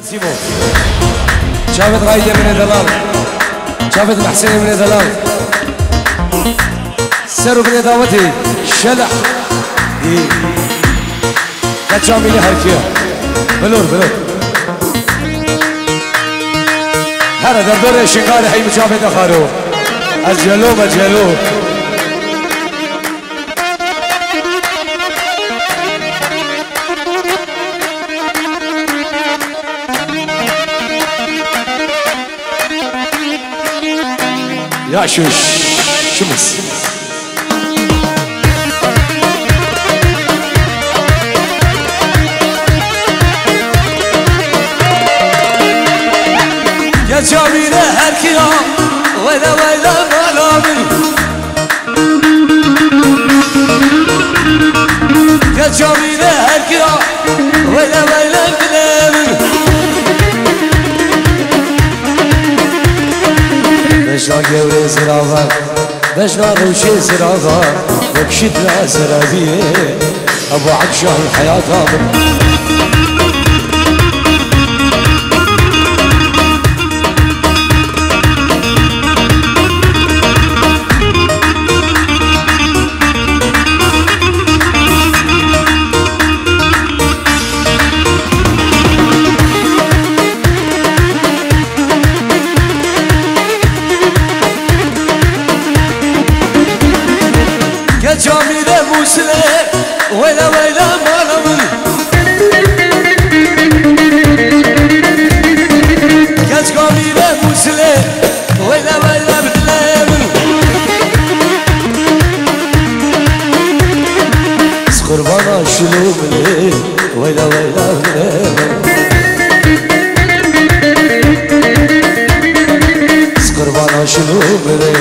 سيمو شافت غايدة من الدلال، شافت الحسين من الدلال، سروا من دعوتي شلع كتشامي لهركيا بلور هذا دردور الشنقاري حي مشافت أخارو أجلو يا شمس يا جميلة هركيا ولا ملامل يا جميلة هركيا ولا ملامل بشنا قوري زرافة بشنا روشي زرافة وكشت لا زرافية أبو عطشان الحياة آمن جميلة موسلة ولا مالمن يا جميلة موسلة ولا مالمن سقربانا شلو ملي ولا مالمن سقربانا شلو ملي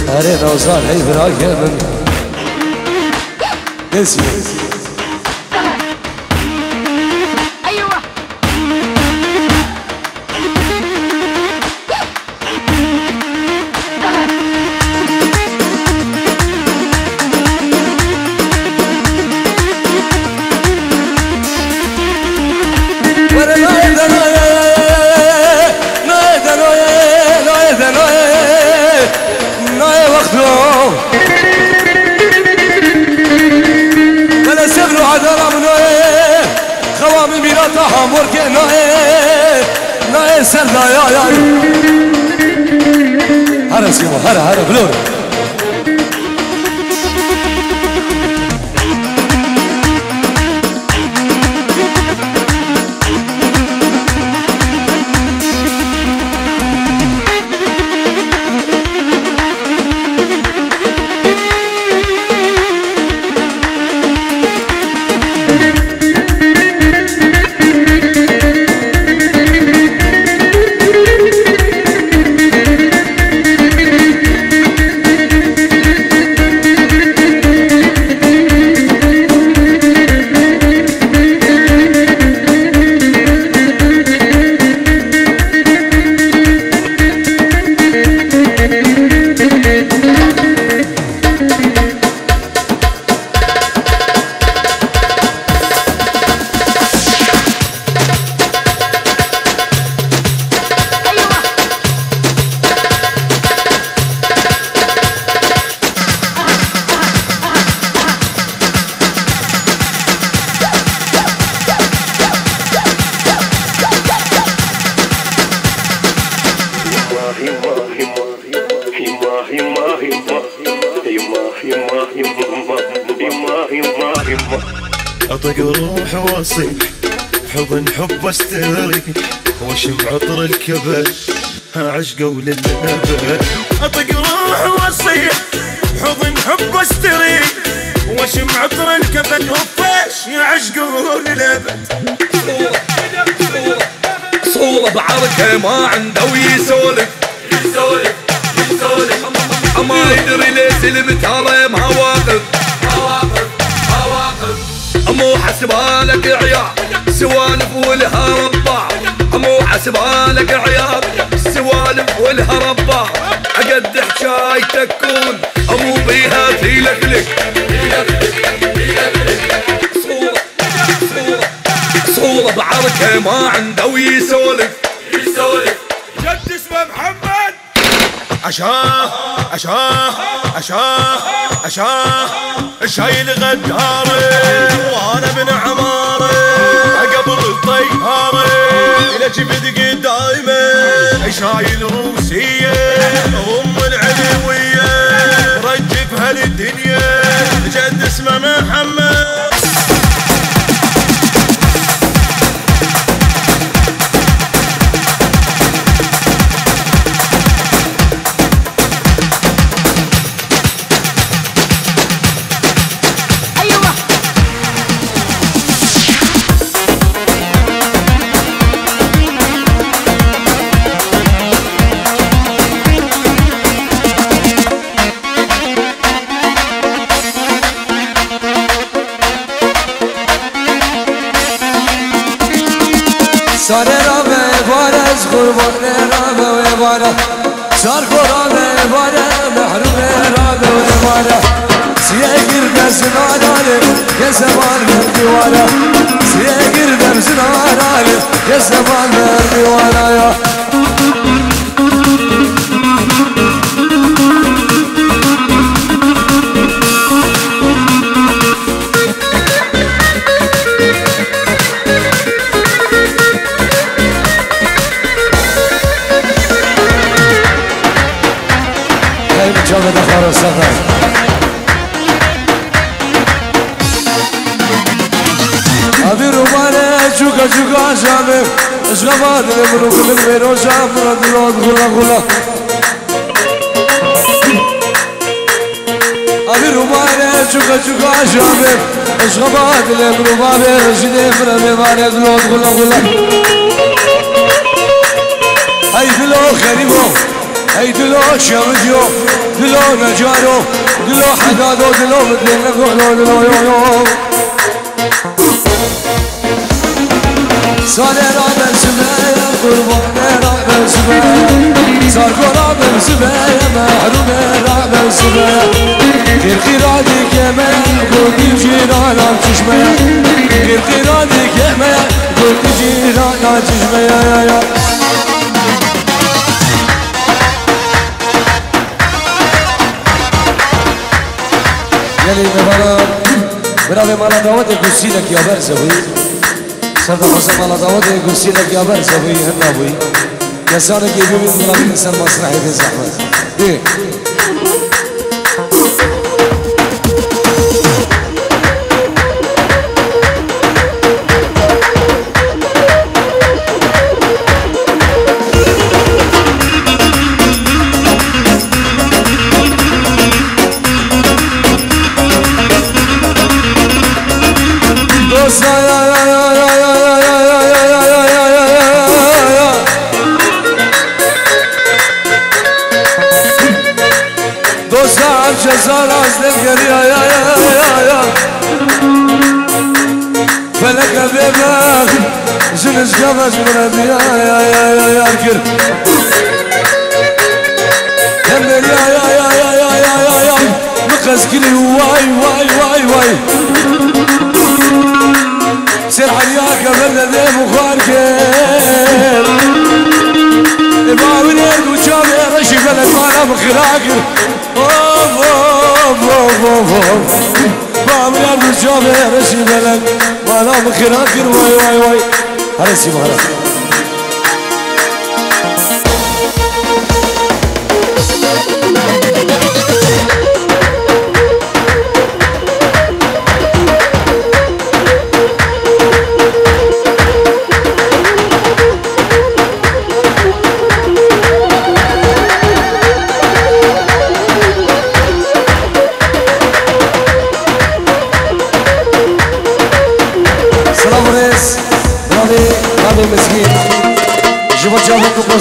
هري نوزار هي براكمن اسمع ايوه سرنا يا هرا سيمو هرا بلور اطق روح واصيح حضن حب استريح واشم عطر الكبد عشقه وللابد اطق روح واصيح حضن حب استريح واشم عطر الكبد وفاش يا عشقه وللابد صوله بعركه ما عنده ويسولف ما يدري ليش المتهرم هواقف مو حسبالك عيال سوالف ولها ربع مو حسبالك عيال سوالف ولها ربع اقد حكايتك كون مو بيها تيلكلك صورة بعركه ما عنده ويسولف عشاه عشاه عشاه عشاه شايل غداري وانا من عماري قبل الطياري الى جبد قدايمه شايل روسيه ام العلويه رجفها للدنيا جد اسمه محمد. ساره را به بارز قربان را به باره سار را به باره محروم را به باره سیه گرد زنانه یه زمان به دیواره سیه گرد زنانه یه زمان به دیواره جاوید خارستان ابی رومانه چوکا چوکا شامه اشغباد نمرو کل میرو شام ردلود غلا غلا ابی رومانه چوکا چوکا شامه اشغباد نمرو بابه رشیده من میوانه دلود غلا غلا ای دلو خریبو ای دلو شامجو دلو نجارو دلو حدادو دلو مدينة دلو يو صار رابع سبايا قربان رابع سبايا صار رابع سبايا محروم رابع سبايا غير خيراتي كمان قلت جيران تشميا غير خيراتي كمان قلت جيران تشميا یعنی برای مالا دعوت گوسیده که آبر زبوی سرد خواست مالا دعوت گوسیده که آبر زبوی هننا بوی کسانی که ببین برای انسان مسرحی به زحمت دی جزار ازلم گریا یا فلک بباغ زنز جواز مرادی یا کر همر یا مقص كلي واي سير علياك قبل ذي مخاركر باوريك وشامي رشي بلد ما نام خراكر باوريك وشامي رشي بلد ما نام خراكر واي هرسي مهرس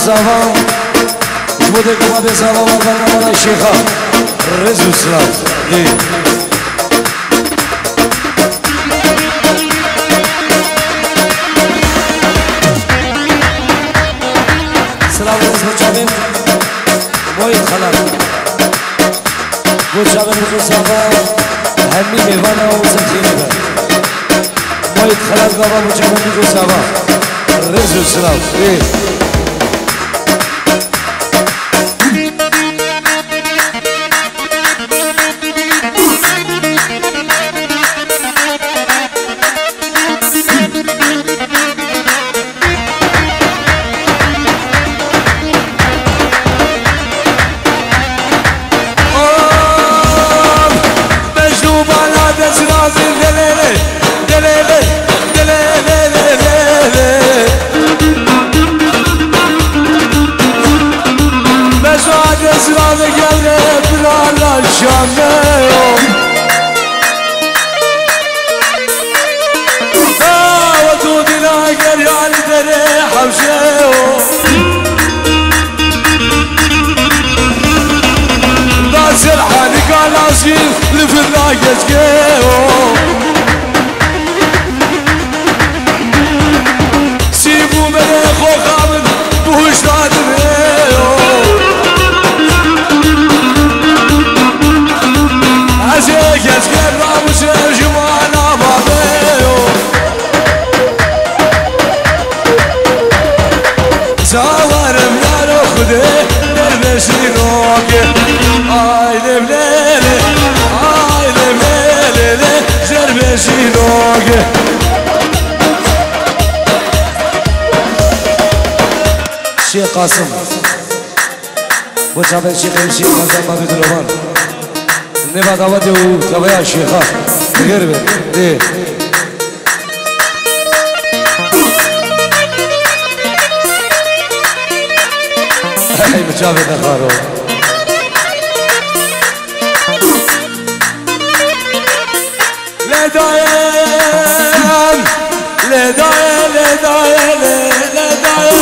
زمان جبودك ما بزمان وبرنا ولا شيخا رزق سلام سلام عليكم جابين مويد خلاص جابين بزمان همي ميوانا وزخيرة مويد خلاص بابا جابين بزمان رزق سلام تشكيو سيبو مليخو خامد بوش رادبيو عزيك يسكر راموس جمانا بابيو زاورم يارو خدي دربشي روكي آي لبليلي آي لبليلي دربشي روكي شيخ قاسم وشابه الشيخ الشيخ مزام ما بدلوان نبا دعوتي وتبايا الشيخة تقربي ليه هاي مشابه دخارو لدايم لدايم لدايم لدايم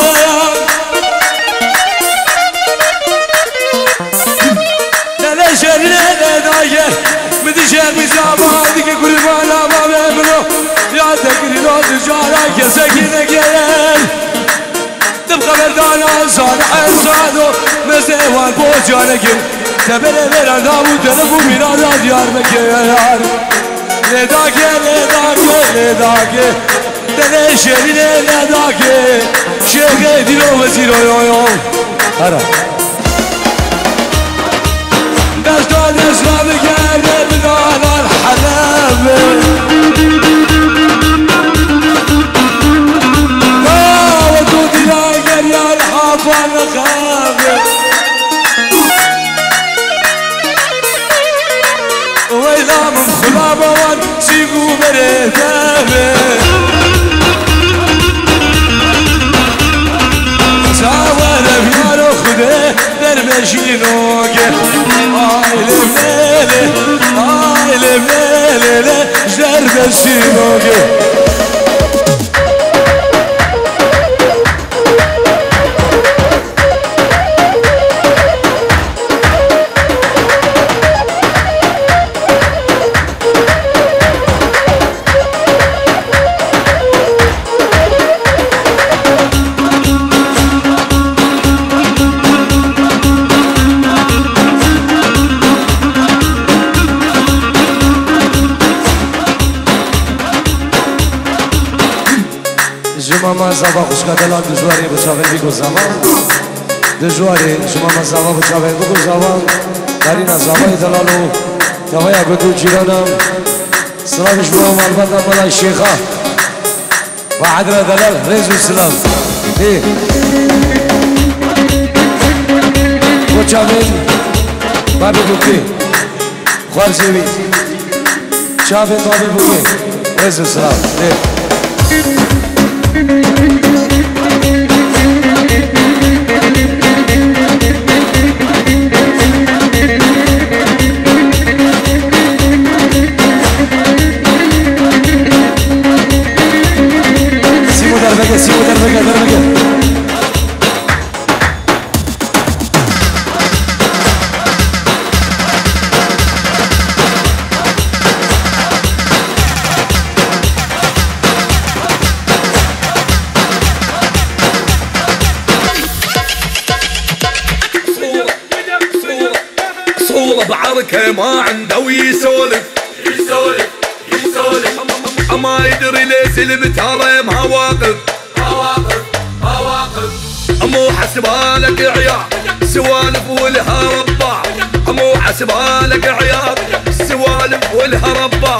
لدايم لدايم مدشان مزابا ديك كل ما لا ما بيبلو يا تكري لو تجارك يا سكينة كيان تبقى بردانا صالح انسانو مزيوان بوجانكين تبري برا داو تلفو ميرادا ديار مكيان لداكي لداكي لداكي تنشري لداكي شيخي ديلو وزيرو يو يو هرا دستو دسلا بكير بدانا الحلب ودودي لا قريا الحافظ الخافي ويلا من خلابة وان سيقو بريتابي ساوانا بيارو خده درمشي نوكي آي لبليلي آي لبليلي درمشي نوكي ماما زاوا خوشگذران دجواری بچاون بیگو زمان دجواری ماما زاوا بچاون بیگو زمان دارینا زاوای دلالو تویا گدو جیرانم سلامش بهم البته مالای شیخا و عدل دلال رئیس السلام دی بچاون بابی بوکی خالزیوی چاون بابی بوکی رئیس السلام دی سيبو دربكه صورة بعركة ما عنده ويسولف يسولف يسولف ما يدري ليش المتهرم مواقف مواقف مواقف مو حسبالك عيال سوالف ولها ربع مو حسبالك عيال سوالف ولها ربع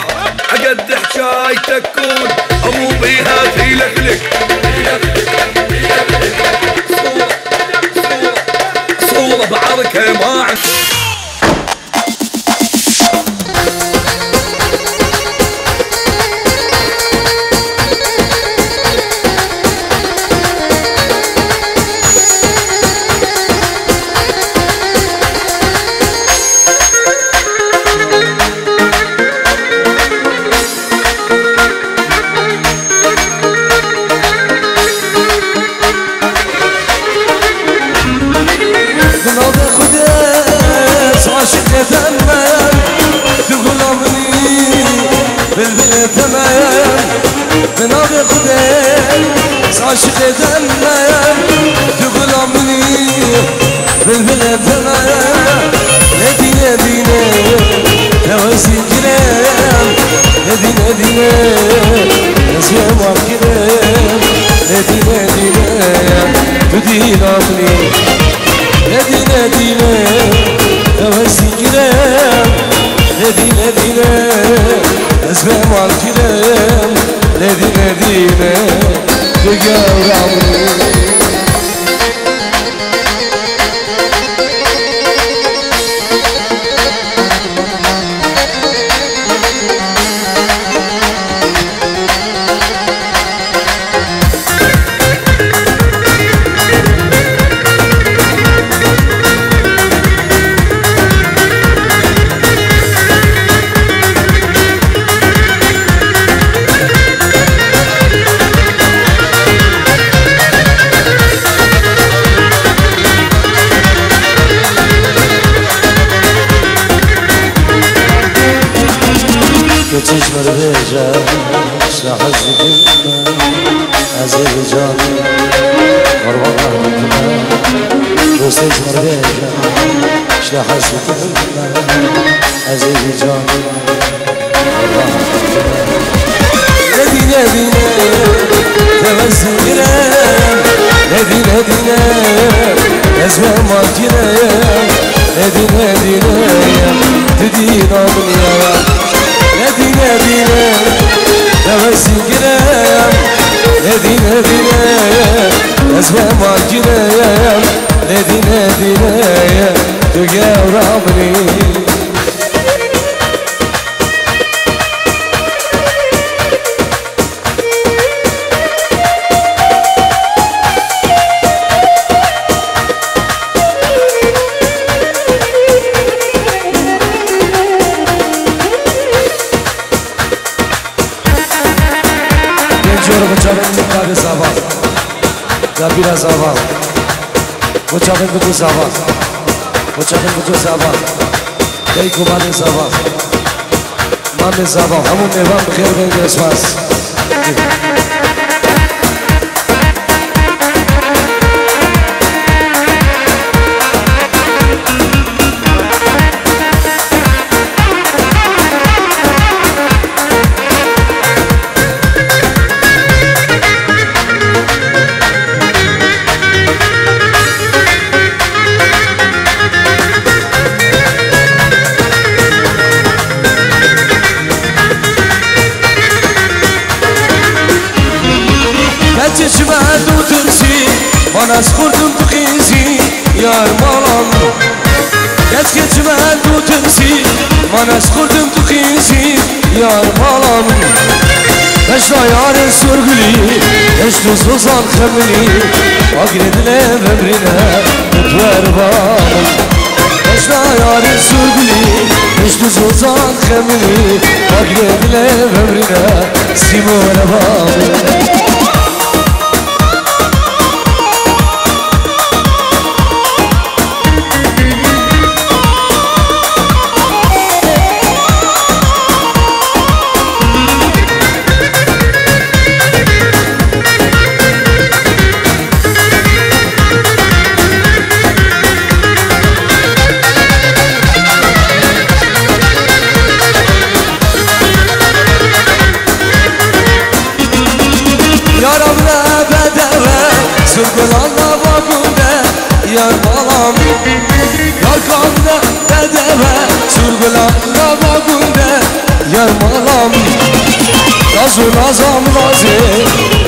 قد حكايتك كون مو بيها تيلكلك صورة بعركة ما عندها ناظر خدا مناغ خودم عاشق دمم تو غلامونی بلبل دمم ندینه دینه نوازی گرم ندینه دینه نزیم وام گرم ندینه دینه تو دیلامونی ندینه دینه نوازی گرم ندینه دینه نزیم وام گرم ندینه دینه تو گرامونی چشم رو بجم شلح زدیم عزیز جان قربان رحمتنا دو چشم رو بجم شلح زدیم عزیز جان قربان رحمتنا ندینه دینه توزی گرم ندینه دینه نزمه ما گرم ندینه دینه تدینا منیم ندینه دینه نوازی گرم ندینه دینه نزمه ما گرم ندینه دینه تو گرامونی Zabira zaval, počaven budu zaval, dej kumane zaval, máme zaval, hamu nevam bkhir benge swas. چشمت و ترسی من از خوردم تو خیزی یار مالم چشمت و ترسی من از خوردم تو خیزی یار مالم بشنا یار سرگلی اشتو زوزان خملی آگره دلم بمرینه دوار بالم بشنا یار سرگلی اشتو زوزان خملی آگره دلم بمرینه سیمون بالم Sırgılan lavabında yar balam Yar kandı dedeme Sırgılan lavabında yar balam Nazı nazam nazi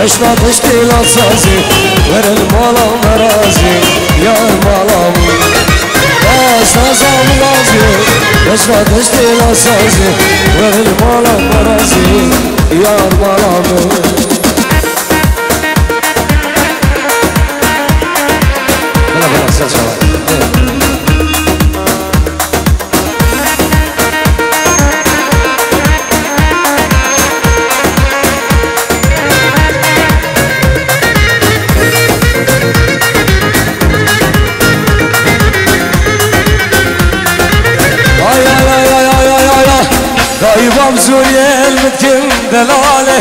Eşna teşkilat sazi Verelim balam merazi Yar balam Naz nazam nazi Eşna teşkilat sazi Verelim balam merazi Yar balam Dayıbam Zuriye elmetim delale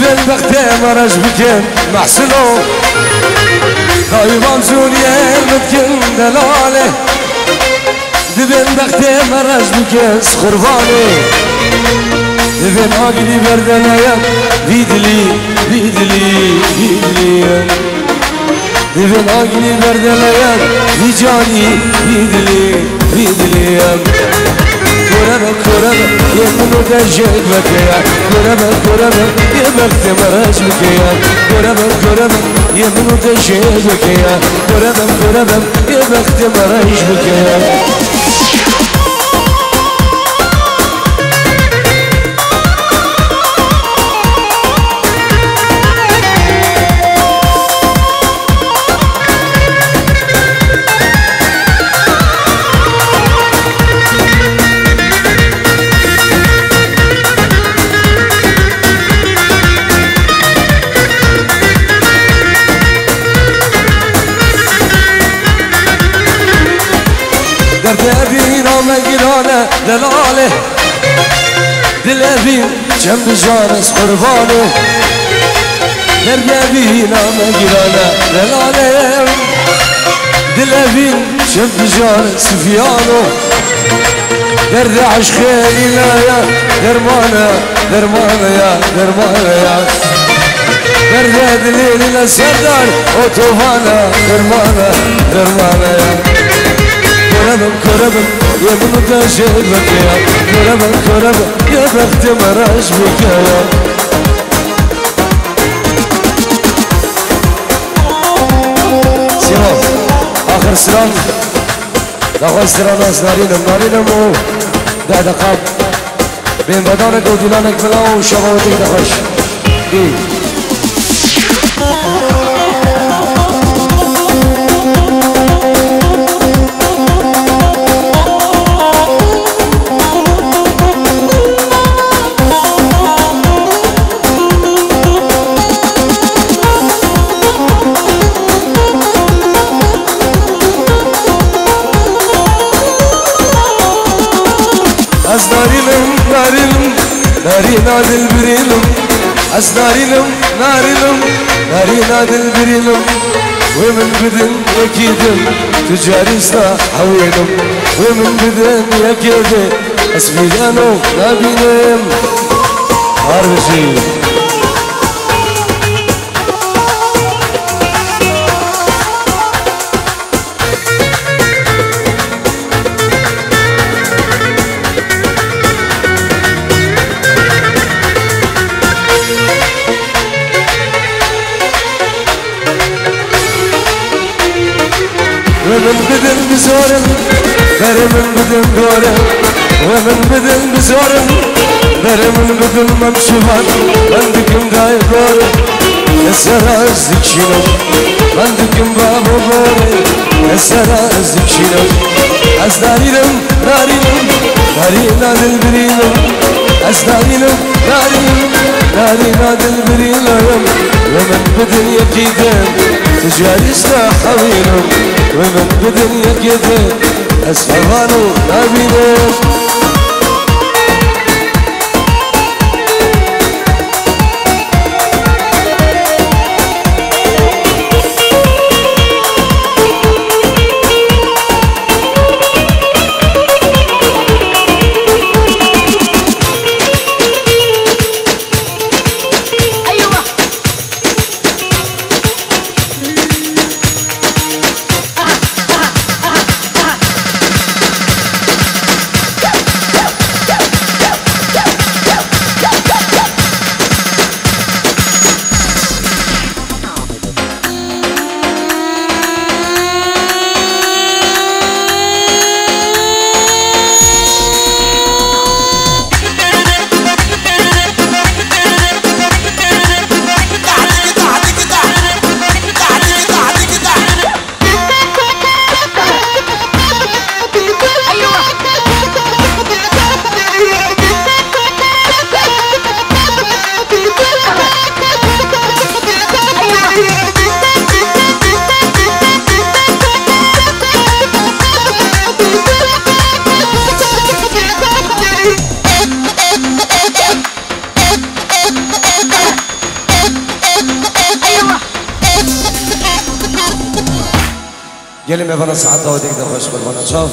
دبن بختي مرج بكن محسنو طيبان سوريا متكن دلاله دبن بختي مرج بكن سخرفاني دبن عقلي بردنايا بيدلي بيدلي بيدلي دبن عقلي بردنايا بيجاني بيدلي بيدلي كرمك كرمك يا منو دجاج بكيا كرمك كرمك يا بخت مراج بكيا كرمك كرمك يا منو دجاج بكيا كرمك كرمك يا بخت مراج بكيا دردابين ومقرانه دلاله دلابين جنب جانس قربانه دردابين ومقرانه دلاله دلابين جنب جانس سفيانه درد عشقي لا يا درمانه درمانه يا درمانه يا درد دليل السردار وطوفانه درمانه درمانه يا كرمم كرمم يا منو دجاج بكيا كرمم كرمم يا بخت مراج بكيا سيما آخر سران داخل سران از نارينم و ده دقاب بين بدانك و دلانك بلا و شبابتك دخش دي نارينا دلبريلم أسناريلم ناريلم نارينا دلبريلم ومن بدن يكيدم تجاري سلا حويلم ومن بدن يكيدم أسفيدانو نابينم عربشي ومن بدن بزورم بر من بدن دورم ومن بدن بزورم بر من بدن ممشوفان بندكم داي دورم السرا ازدك شنو بندكم بابو دورم السرا ازدك شنو أزداريلم ناريلم نارينا دلبريلم أزداريلم ناريلم نارينا دلبريلم ومن بدن يكيدم تجاري سلاح حويلم ومن بدن يكيدم أسفغانو نابينم گلی میبرن ساعت داودی که خوش قربانه شاف